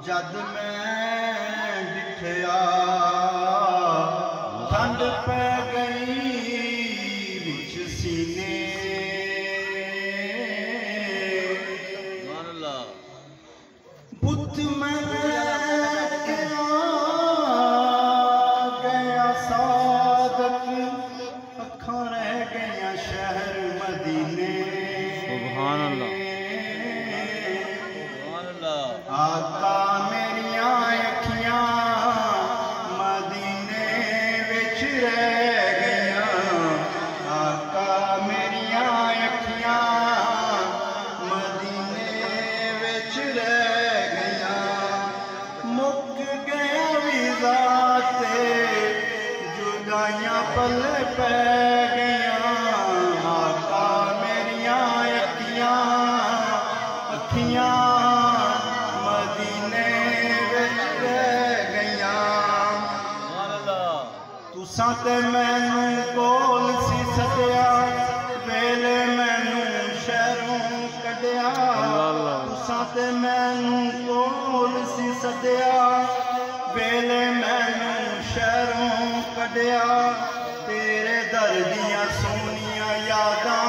जद मैं डिठया ठंड पै गई विच सीने बुत मैं गया सादक अखां रह गया शहर मदीने। सुभान अल्लाह सुभान अल्लाह। आका मेरिया अखियां मदीने विच रह गया। आका मेरिया अखियां मदीने विच रह गया। मुक गया वीज़ा ते जुदाइयां पल्ले पै गया। आका मेरिया अखियां मदीने विच रह गया। तुसां ते मैनू कोल सी सद्या वेले मैनू शहरों कढिया। तुसां ते मैनू कोल सी सद्या वेले मैनू शहरों कढिया। तेरे दर दियां सोहनियां यादां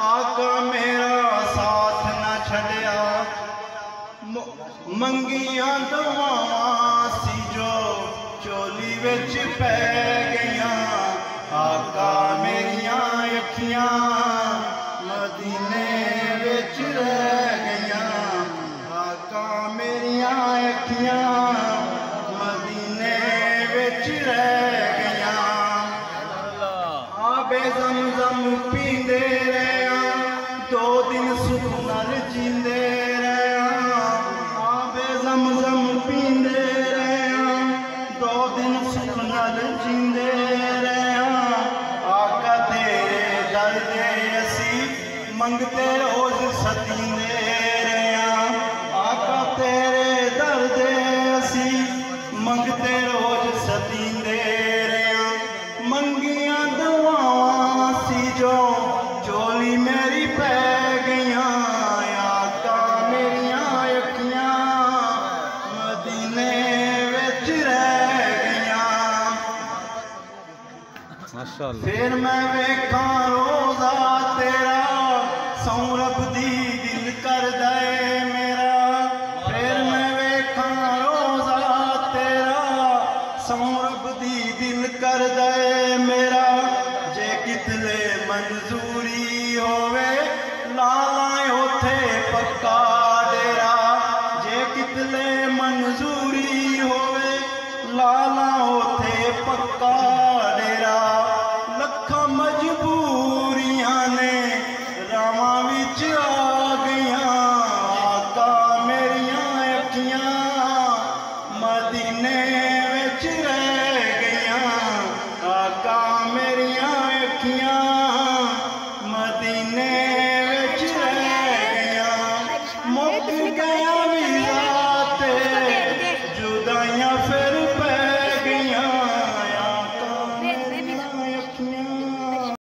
आका मेरा साथ ना छड्या। मंगियां दुआवां सी जो चोली विच पै गईयां। आका मेरिया अखियां मदीने विच रह गईयां। आका मेरिया अखियां मदीने विच रह गईयां। आबे ज़मज़म पींदे रहिया 2 दिन सुख नाल जींदे रहिया। आबे ज़मज़म पींदे रहिया 2 दिन सुख नाल जींदे रहिया। आका तेरे दर दे असी मंगते रोज़ सतींदे रहिया। आका तेरे दर दे असी मंगते रोज़ सतींदे रहिया। मंगियां दुआवां सी जो चोली मेरी पै गईयां। आका मेरिया अखियां मदीने विच रह गईयां। माशाअल्लाह। फिर मैं वेखां रोज़ा तेरा सौ रब दी दिल करदा ऐ मेरा। फिर मैं वेखां रोज़ा तेरा सौ रब दी दिल करदा ऐ मेरा। जे कितले मंजूरी होवे ला लाए उथे पक्का डेरा। जे कितले मंजूरी होवे ला ला उथे पक्का डेरा। लखां मजबूरियां ने रावां विच आ गईयां। आका मेरिया अखियां मदीने विच रह गईयां। आका मेरिया अखियां मदीने विच रह गईयां। मुक गया